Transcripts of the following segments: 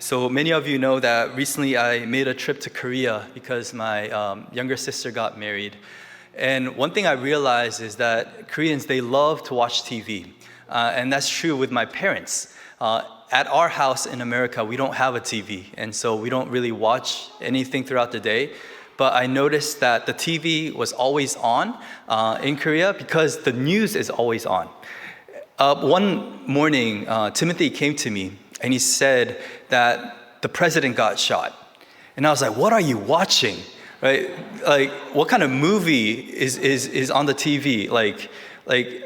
So many of you know that recently I made a trip to Korea because my younger sister got married. And one thing I realized is that Koreans, they love to watch TV. And that's true with my parents. At our house in America, we don't have a TV. And so we don't really watch anything throughout the day. But I noticed that the TV was always on in Korea because the news is always on. One morning, Timothy came to me and he said that the president got shot. And I was like, what are you watching? Right? Like, what kind of movie is on the TV? Like,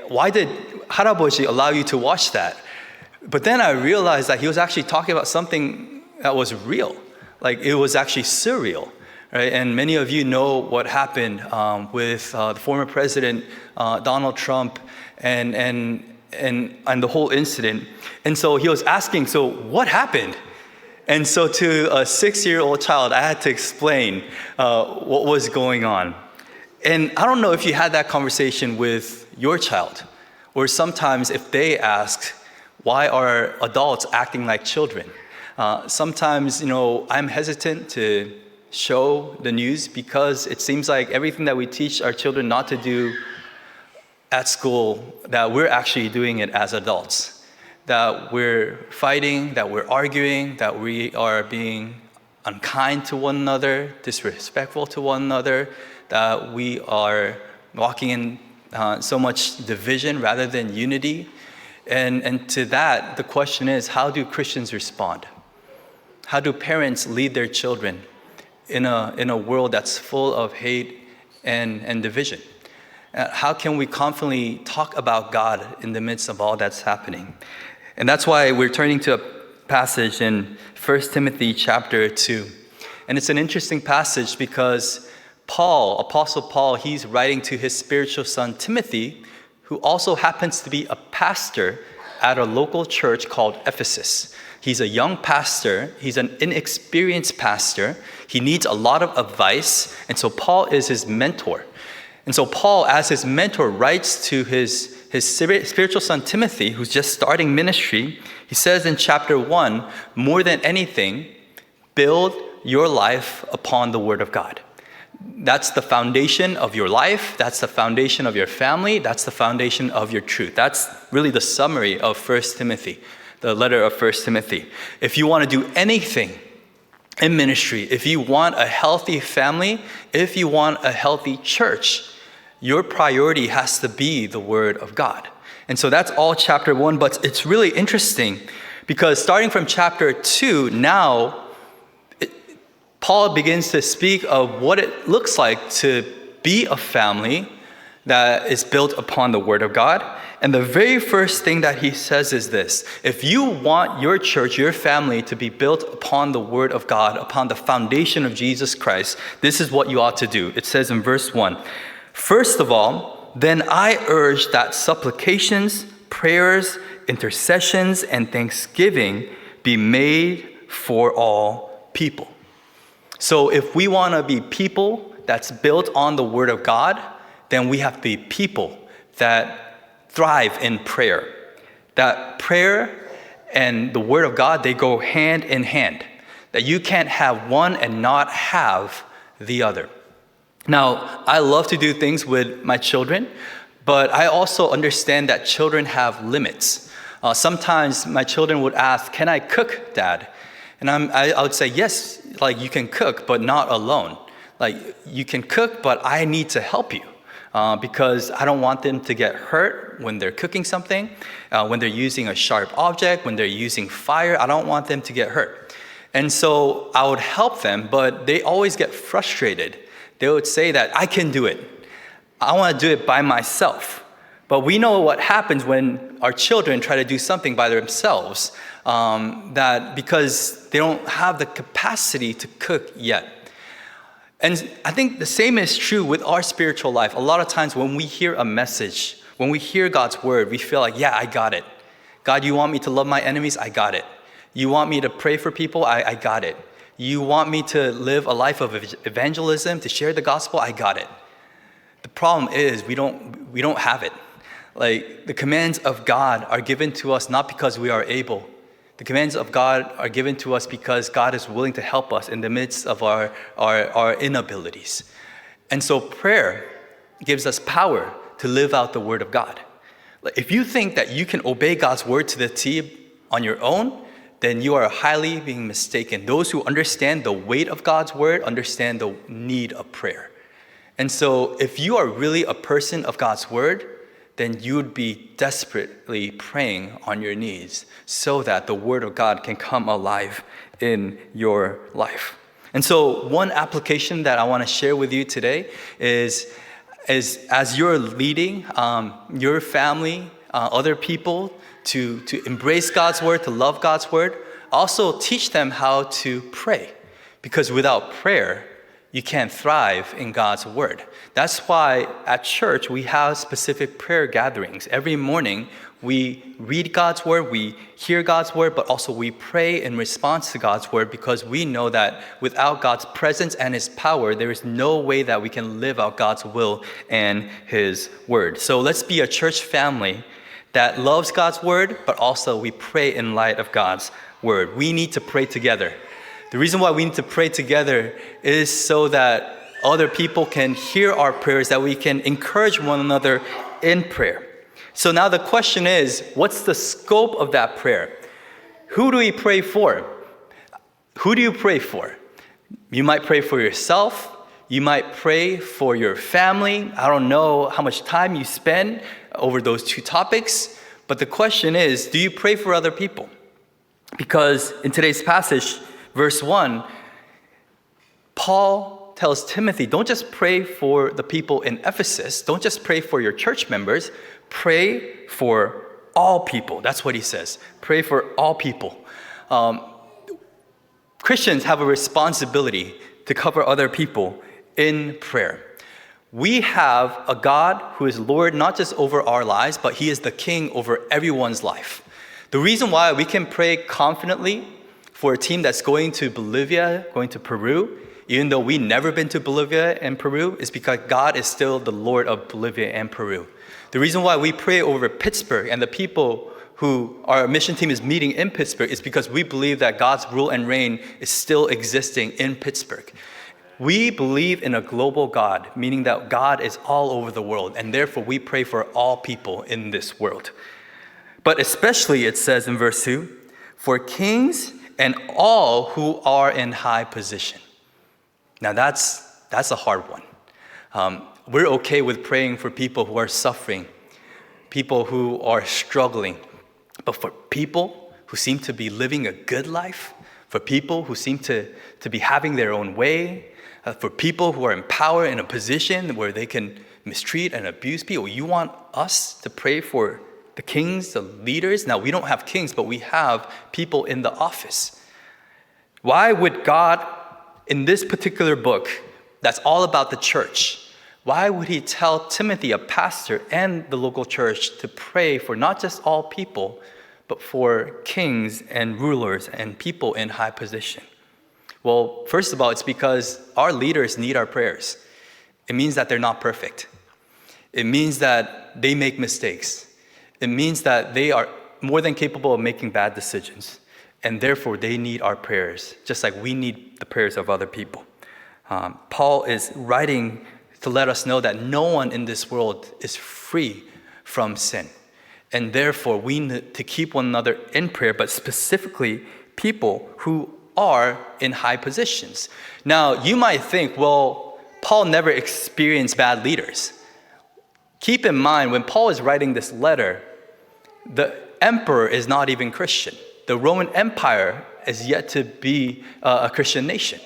why did 할아버지 allow you to watch that? But then I realized that he was actually talking about something that was real. Like, it was actually surreal. Right? And many of you know what happened with the former president, Donald Trump, and the whole incident. And so he was asking, so what happened? And so to a 6-year-old child, I had to explain what was going on. And I don't know if you had that conversation with your child, or sometimes if they ask, why are adults acting like children? Sometimes, I'm hesitant to show the news because it seems like everything that we teach our children not to do at school, that we're actually doing it as adults. That we're fighting, that we're arguing, that we are being unkind to one another, disrespectful to one another, that we are walking in so much division rather than unity. And to that, the question is, how do Christians respond? How do parents lead their children in a world that's full of hate and division? How can we confidently talk about God in the midst of all that's happening? And that's why we're turning to a passage in 1 Timothy chapter 2. And it's an interesting passage because Apostle Paul, he's writing to his spiritual son Timothy, who also happens to be a pastor at a local church called Ephesus. He's a young pastor. He's an inexperienced pastor. He needs a lot of advice. And so Paul is his mentor. And so Paul, as his mentor, writes to his spiritual son Timothy, who's just starting ministry. He says in chapter 1, more than anything, build your life upon the word of God. That's the foundation of your life. That's the foundation of your family. That's the foundation of your truth. That's really the summary of 1 Timothy, the letter of 1 Timothy. If you want to do anything in ministry, if you want a healthy family, if you want a healthy church, your priority has to be the Word of God. And so that's all chapter 1, but it's really interesting because starting from chapter 2, now Paul begins to speak of what it looks like to be a family that is built upon the Word of God. And the very first thing that he says is this: if you want your church, your family to be built upon the Word of God, upon the foundation of Jesus Christ, this is what you ought to do. It says in verse 1, first of all, then I urge that supplications, prayers, intercessions, and thanksgiving be made for all people. So if we want to be people that's built on the Word of God, then we have to be people that thrive in prayer. That prayer and the Word of God, they go hand in hand. That you can't have one and not have the other. Now, I love to do things with my children, but I also understand that children have limits. Sometimes my children would ask, can I cook, Dad? And I would say, yes, like you can cook, but not alone. Like you can cook, but I need to help you because I don't want them to get hurt when they're cooking something, when they're using a sharp object, when they're using fire. I don't want them to get hurt. And so I would help them, but they always get frustrated. They would say that I can do it. I want to do it by myself. But we know what happens when our children try to do something by themselves, that because they don't have the capacity to cook yet. And I think the same is true with our spiritual life. A lot of times when we hear a message, when we hear God's word, we feel like, yeah, I got it. God, you want me to love my enemies? I got it. You want me to pray for people? I got it. You want me to live a life of evangelism, to share the gospel? I got it. The problem is we don't have it. Like the commands of God are given to us not because we are able, The commands of God are given to us because God is willing to help us in the midst of our inabilities. And so prayer gives us power to live out the word of God. If you think that you can obey God's word to the T on your own, then you are highly being mistaken. Those who understand the weight of God's word understand the need of prayer. And so if you are really a person of God's word, then you would be desperately praying on your knees so that the word of God can come alive in your life. And so one application that I want to share with you today is as you're leading your family, other people to embrace God's word, to love God's word, also teach them how to pray. Because without prayer, you can't thrive in God's word. That's why at church we have specific prayer gatherings. Every morning we read God's word, we hear God's word, but also we pray in response to God's word because we know that without God's presence and his power, there is no way that we can live out God's will and his word. So let's be a church family that loves God's word, but also we pray in light of God's word. We need to pray together. The reason why we need to pray together is so that other people can hear our prayers, that we can encourage one another in prayer. So now the question is, what's the scope of that prayer? Who do we pray for? Who do you pray for? You might pray for yourself. You might pray for your family. I don't know how much time you spend over those two topics, but the question is, do you pray for other people? Because in today's passage, verse 1, Paul tells Timothy, don't just pray for the people in Ephesus. Don't just pray for your church members. Pray for all people. That's what he says. Pray for all people. Christians have a responsibility to cover other people in prayer. We have a God who is Lord not just over our lives, but he is the king over everyone's life. The reason why we can pray confidently for a team that's going to Bolivia, going to Peru, even though we've never been to Bolivia and Peru, is because God is still the Lord of Bolivia and Peru. The reason why we pray over Pittsburgh and the people who our mission team is meeting in Pittsburgh is because we believe that God's rule and reign is still existing in Pittsburgh. We believe in a global God, meaning that God is all over the world, and therefore we pray for all people in this world. But especially, it says in verse 2, for kings and all who are in high position. Now that's a hard one. We're okay with praying for people who are suffering, people who are struggling, but for people who seem to be living a good life, for people who seem to be having their own way, for people who are in power in a position where they can mistreat and abuse people, you want us to pray for the kings, the leaders? Now, we don't have kings, but we have people in the office. Why would God, in this particular book, that's all about the church, why would he tell Timothy, a pastor, and the local church to pray for not just all people, but for kings and rulers and people in high position? Well, first of all, it's because our leaders need our prayers. It means that they're not perfect. It means that they make mistakes. It means that they are more than capable of making bad decisions. And therefore, they need our prayers, just like we need the prayers of other people. Paul is writing to let us know that no one in this world is free from sin. And therefore, we need to keep one another in prayer, but specifically people who are in high positions. Now, you might think, well, Paul never experienced bad leaders. Keep in mind, when Paul is writing this letter, the emperor is not even Christian. The Roman Empire is yet to be a Christian nation.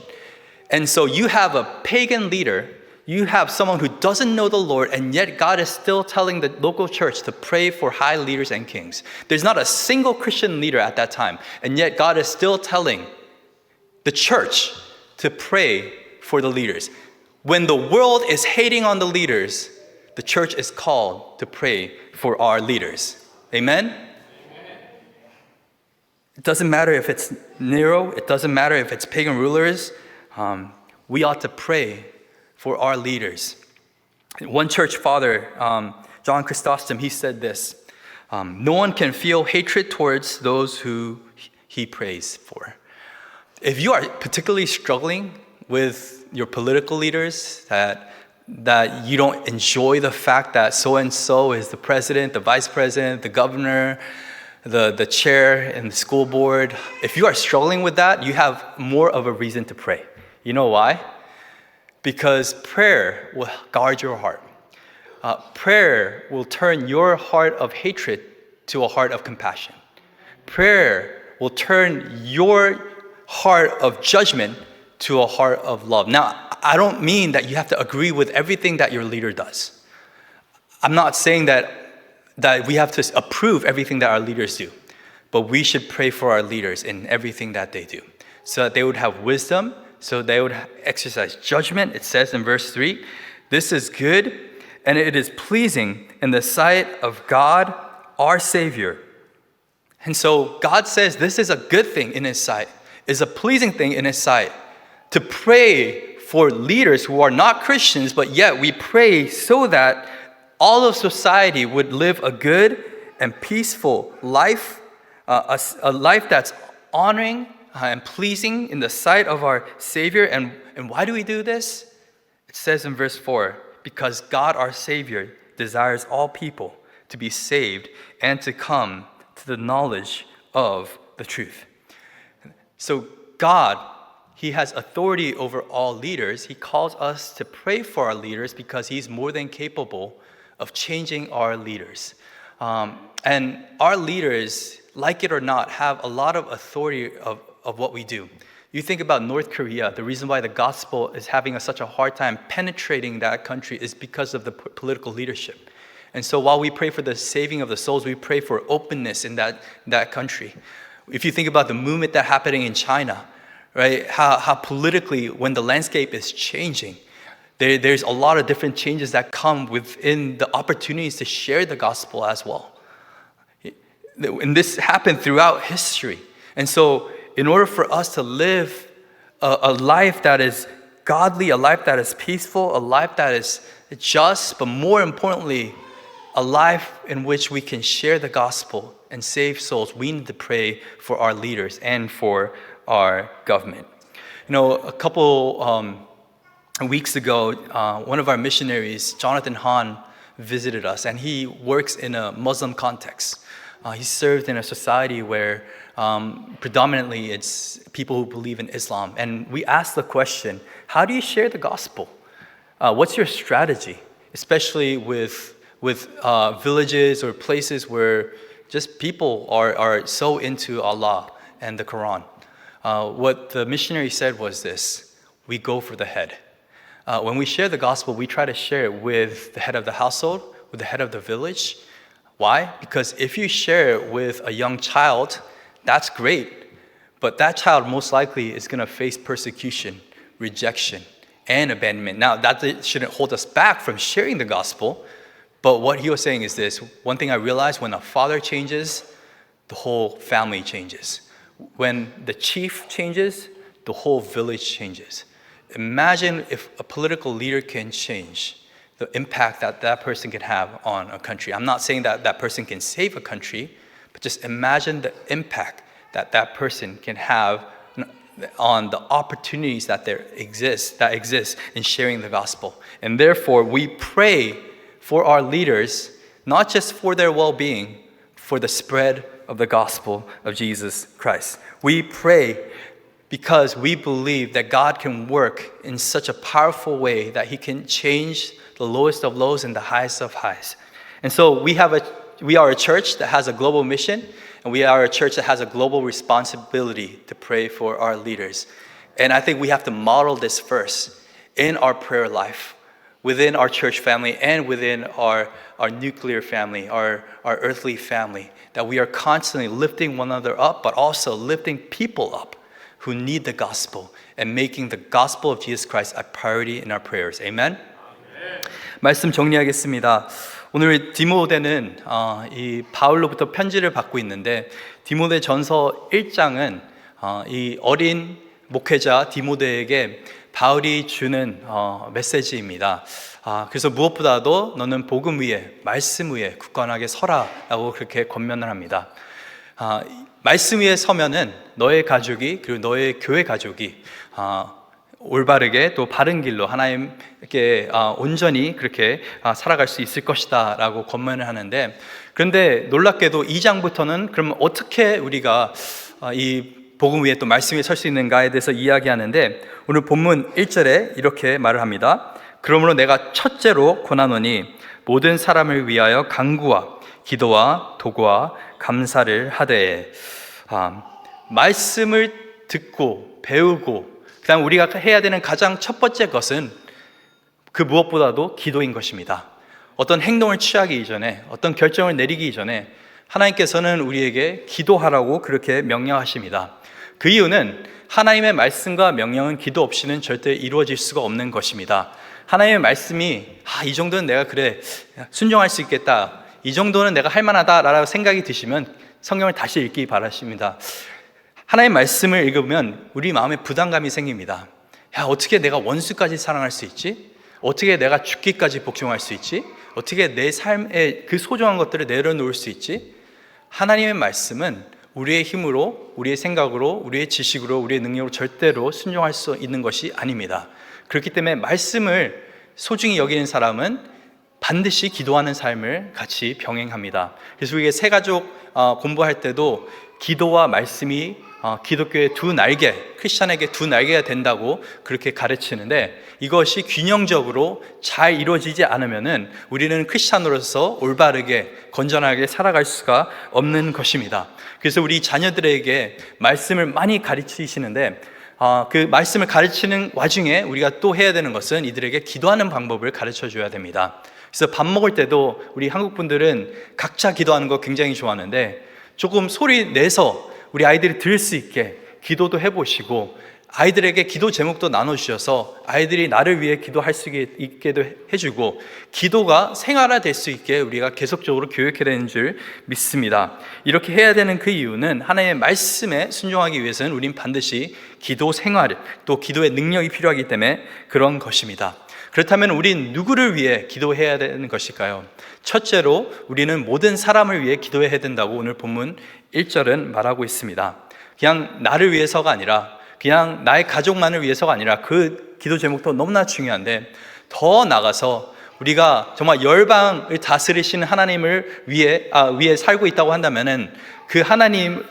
And so you have a pagan leader, you have someone who doesn't know the Lord, and yet God is still telling the local church to pray for high leaders and kings. There's not a single Christian leader at that time, and yet God is still telling the church to pray for the leaders. When the world is hating on the leaders, the church is called to pray for our leaders. Amen? It doesn't matter if it's Nero, it doesn't matter if it's pagan rulers. We ought to pray for our leaders. One church father, John Chrysostom, he said this, no one can feel hatred towards those who he prays for. If you are particularly struggling with your political leaders, that you don't enjoy the fact that so-and-so is the president, the vice president, the governor, the chair in the school board, if you are struggling with that, you have more of a reason to pray. You know why? Because prayer will guard your heart. Prayer will turn your heart of hatred to a heart of compassion. Prayer will turn your heart of judgment to a heart of love. Now, I don't mean that you have to agree with everything that your leader does. I'm not saying that we have to approve everything that our leaders do, but we should pray for our leaders in everything that they do, so that they would have wisdom, so they would exercise judgment. It says in verse 3, this is good, and it is pleasing in the sight of God, our Savior. And so God says this is a good thing in His sight, is a pleasing thing in His sight, to pray for leaders who are not Christians, but yet we pray so that all of society would live a good and peaceful life, a life that's honoring and pleasing in the sight of our Savior. And why do we do this? It says in verse 4, because God, our Savior, desires all people to be saved and to come to the knowledge of the truth. So God, He has authority over all leaders. He calls us to pray for our leaders because He's more than capable of changing our leaders. And our leaders, like it or not, have a lot of authority of what we do. You think about North Korea, the reason why the gospel is having such a hard time penetrating that country is because of the political leadership. And so while we pray for the saving of the souls, we pray for openness in that country. If you think about the movement that's happening in China, right? How politically, when the landscape is changing, there's a lot of different changes that come within the opportunities to share the gospel as well. And this happened throughout history. And so in order for us to live a life that is godly, a life that is peaceful, a life that is just, but more importantly, a life in which we can share the gospel and save souls, we need to pray for our leaders and for our government. You know, a couple weeks ago, one of our missionaries, Jonathan Hahn, visited us, and he works in a Muslim context. He served in a society where predominantly it's people who believe in Islam. And we asked the question, how do you share the gospel? What's your strategy, especially with villages or places where just people are so into Allah and the Quran? What the missionary said was this: we go for the head. When we share the gospel, we try to share it with the head of the household, with the head of the village. Why? Because if you share it with a young child, that's great. But that child most likely is going to face persecution, rejection, and abandonment. Now, that shouldn't hold us back from sharing the gospel. But what he was saying is this: one thing I realized, when a father changes, the whole family changes. When the chief changes, the whole village changes. Imagine if a political leader can change, the impact that person can have on a country. I'm not saying that person can save a country, but just imagine the impact that person can have on the opportunities that exist in sharing the gospel. And therefore, we pray for our leaders, not just for their well-being, for the spread of the gospel of Jesus Christ. We pray because we believe that God can work in such a powerful way that He can change the lowest of lows and the highest of highs. And so we are a church that has a global mission, and we are a church that has a global responsibility to pray for our leaders. And I think we have to model this first in our prayer life, within our church family and within our nuclear family, our earthly family, that we are constantly lifting one another up, but also lifting people up who need the gospel and making the gospel of Jesus Christ a priority in our prayers. Amen? 말씀 정리하겠습니다. 오늘 디모데는 이 바울로부터 편지를 받고 있는데, 디모데 전서 1장은 이 어린 목회자 디모데에게 바울이 주는 메시지입니다. 그래서 무엇보다도 너는 복음 위에, 말씀 위에 굳건하게 서라라고 그렇게 권면을 합니다. 말씀 위에 서면은 너의 가족이, 그리고 너의 교회 가족이 올바르게 또 바른 길로 하나님께 온전히 그렇게 살아갈 수 있을 것이다 라고 권면을 하는데, 그런데 놀랍게도 2장부터는 그럼 어떻게 우리가 이 복음 위에 또 말씀 위에 설 수 있는가에 대해서 이야기하는데, 오늘 본문 1절에 이렇게 말을 합니다. 그러므로 내가 첫째로 권하노니 모든 사람을 위하여 간구와 기도와 도구와 감사를 하되. 말씀을 듣고 배우고 그다음 우리가 해야 되는 가장 첫 번째 것은 그 무엇보다도 기도인 것입니다. 어떤 행동을 취하기 이전에, 어떤 결정을 내리기 이전에 하나님께서는 우리에게 기도하라고 그렇게 명령하십니다. 그 이유는 하나님의 말씀과 명령은 기도 없이는 절대 이루어질 수가 없는 것입니다. 하나님의 말씀이 이 정도는 내가 그래 순종할 수 있겠다, 이 정도는 내가 할 만하다라고 생각이 드시면 성경을 다시 읽기 바라십니다. 하나님의 말씀을 읽으면 우리 마음에 부담감이 생깁니다. 어떻게 내가 원수까지 사랑할 수 있지? 어떻게 내가 죽기까지 복종할 수 있지? 어떻게 내 삶의 그 소중한 것들을 내려놓을 수 있지? 하나님의 말씀은 우리의 힘으로, 우리의 생각으로, 우리의 지식으로, 우리의 능력으로 절대로 순종할 수 있는 것이 아닙니다. 그렇기 때문에 말씀을 소중히 여기는 사람은 반드시 기도하는 삶을 같이 병행합니다. 그래서 우리가 새가족 공부할 때도 기도와 말씀이 기독교의 두 날개, 크리스찬에게 두 날개가 된다고 그렇게 가르치는데, 이것이 균형적으로 잘 이루어지지 않으면은 우리는 크리스찬으로서 올바르게 건전하게 살아갈 수가 없는 것입니다. 그래서 우리 자녀들에게 말씀을 많이 가르치시는데, 그 말씀을 가르치는 와중에 우리가 또 해야 되는 것은 이들에게 기도하는 방법을 가르쳐 줘야 됩니다. 그래서 밥 먹을 때도 우리 한국 분들은 각자 기도하는 거 굉장히 좋아하는데, 조금 소리 내서 우리 아이들이 들을 수 있게 기도도 해보시고, 아이들에게 기도 제목도 나눠주셔서 아이들이 나를 위해 기도할 수 있게도 해주고, 기도가 생활화될 수 있게 우리가 계속적으로 교육해야 되는 줄 믿습니다. 이렇게 해야 되는 그 이유는 하나님의 말씀에 순종하기 위해서는 우린 반드시 기도 생활, 또 기도의 능력이 필요하기 때문에 그런 것입니다. 그렇다면 우린 누구를 위해 기도해야 되는 것일까요? 첫째로 우리는 모든 사람을 위해 기도해야 된다고 오늘 본문 1절은 말하고 있습니다. 그냥 나를 위해서가 아니라, 그냥 나의 가족만을 위해서가 아니라, 그 기도 제목도 너무나 중요한데, 더 나아가서 우리가 정말 열방을 다스리시는 하나님을 위해 살고 있다고 한다면은, 그 하나님에게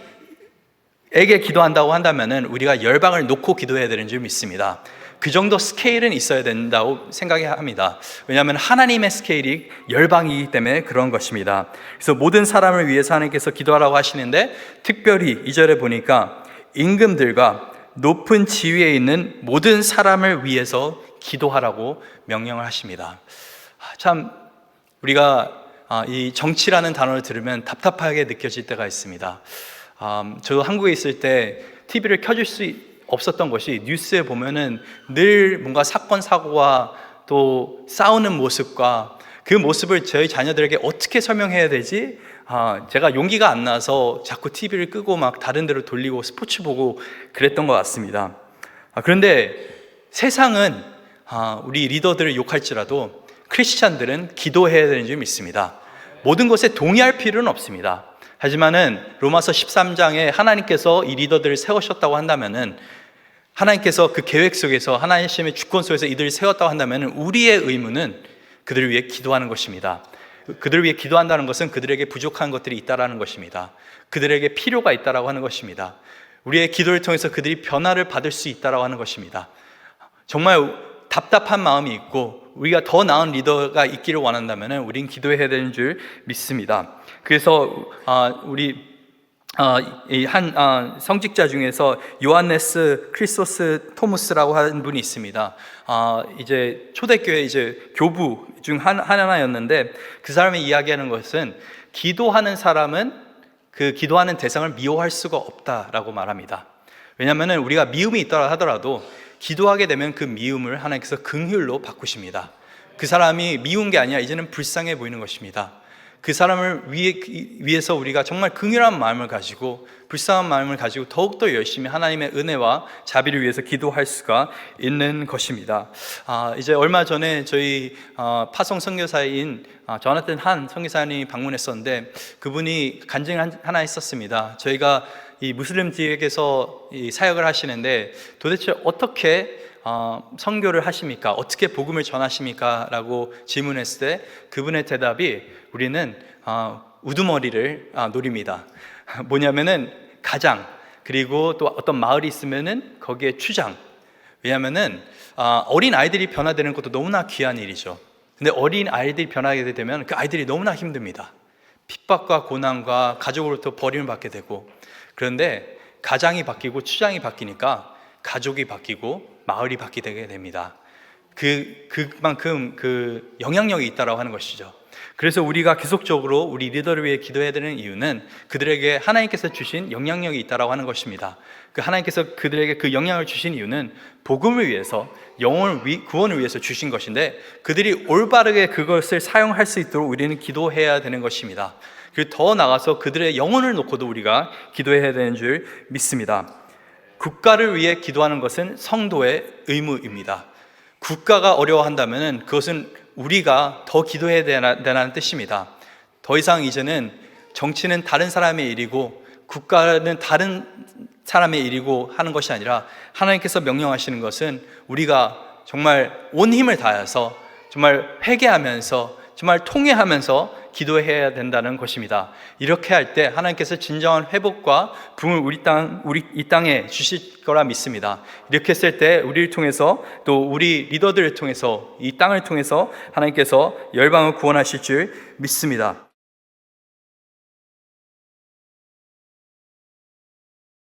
기도한다고 한다면은 우리가 열방을 놓고 기도해야 되는 줄 믿습니다. 그 정도 스케일은 있어야 된다고 생각합니다. 왜냐하면 하나님의 스케일이 열방이기 때문에 그런 것입니다. 그래서 모든 사람을 위해서 하나님께서 기도하라고 하시는데, 특별히 2절에 보니까 임금들과 높은 지위에 있는 모든 사람을 위해서 기도하라고 명령을 하십니다. 참 우리가 이 정치라는 단어를 들으면 답답하게 느껴질 때가 있습니다. 저도 한국에 있을 때 TV를 켜줄 수 없었던 것이, 뉴스에 보면은 늘 뭔가 사건 사고와 또 싸우는 모습과 그 모습을 저희 자녀들에게 어떻게 설명해야 되지? 제가 용기가 안 나서 자꾸 TV를 끄고 막 다른 데로 돌리고 스포츠 보고 그랬던 것 같습니다. 그런데 세상은 우리 리더들을 욕할지라도 크리스찬들은 기도해야 되는 줄 믿습니다. 모든 것에 동의할 필요는 없습니다. 하지만은 로마서 13장에 하나님께서 이 리더들을 세우셨다고 한다면은, 하나님께서 그 계획 속에서, 하나님의 주권 속에서 이들을 세웠다고 한다면은 우리의 의무는 그들을 위해 기도하는 것입니다. 그들을 위해 기도한다는 것은 그들에게 부족한 것들이 있다라는 것입니다. 그들에게 필요가 있다라고 하는 것입니다. 우리의 기도를 통해서 그들이 변화를 받을 수 있다라고 하는 것입니다. 정말 답답한 마음이 있고 우리가 더 나은 리더가 있기를 원한다면 우린 기도해야 되는 줄 믿습니다. 그래서 우리 한 성직자 중에서 요한네스 크리소스 토무스라고 하는 분이 있습니다. 이제 초대교회 이제 교부 중 하나였는데, 그 사람이 이야기하는 것은 기도하는 사람은 그 기도하는 대상을 미워할 수가 없다라고 말합니다. 왜냐하면 우리가 미움이 있더라 하더라도 기도하게 되면 그 미움을 하나님께서 긍휼로 바꾸십니다. 그 사람이 미운 게 아니라 이제는 불쌍해 보이는 것입니다. 그 사람을 위해서 우리가 정말 긍휼한 마음을 가지고, 불쌍한 마음을 가지고 더욱더 열심히 하나님의 은혜와 자비를 위해서 기도할 수가 있는 것입니다. 이제 얼마 전에 저희 파송 선교사인 조나단 한 선교사님이 방문했었는데, 그분이 간증을 하나 했었습니다. 저희가 이 무슬림 지역에서 이 사역을 하시는데 도대체 어떻게 선교를 하십니까? 어떻게 복음을 전하십니까? 라고 질문했을 때 그분의 대답이 우리는 우두머리를 노립니다. 뭐냐면은 가장, 그리고 또 어떤 마을이 있으면은 거기에 추장. 왜냐하면은 어린 아이들이 변화되는 것도 너무나 귀한 일이죠. 근데 어린 아이들이 변하게 되면 그 아이들이 너무나 힘듭니다. 핍박과 고난과 가족으로부터 버림을 받게 되고, 그런데 가장이 바뀌고 추장이 바뀌니까 가족이 바뀌고 마을이 바뀌게 됩니다. 그만큼 그 영향력이 있다라고 하는 것이죠. 그래서 우리가 계속적으로 우리 리더를 위해 기도해야 되는 이유는 그들에게 하나님께서 주신 영향력이 있다라고 하는 것입니다. 그 하나님께서 그들에게 그 영향을 주신 이유는 복음을 위해서, 구원을 위해서 주신 것인데 그들이 올바르게 그것을 사용할 수 있도록 우리는 기도해야 되는 것입니다. 그리고 더 나아가서 그들의 영혼을 놓고도 우리가 기도해야 되는 줄 믿습니다. 국가를 위해 기도하는 것은 성도의 의무입니다. 국가가 어려워한다면 그것은 우리가 더 기도해야 되는 뜻입니다. 더 이상 이제는 정치는 다른 사람의 일이고 국가는 다른 사람의 일이고 하는 것이 아니라 하나님께서 명령하시는 것은 우리가 정말 온 힘을 다해서 정말 회개하면서 정말 통회하면서 기도해야 된다는 것입니다. 이렇게 할 때 하나님께서 진정한 회복과 부흥을 이 땅에 주실 거라 믿습니다. 이렇게 했을 때 우리를 통해서 또 우리 리더들을 통해서 이 땅을 통해서 하나님께서 열방을 구원하실 줄 믿습니다.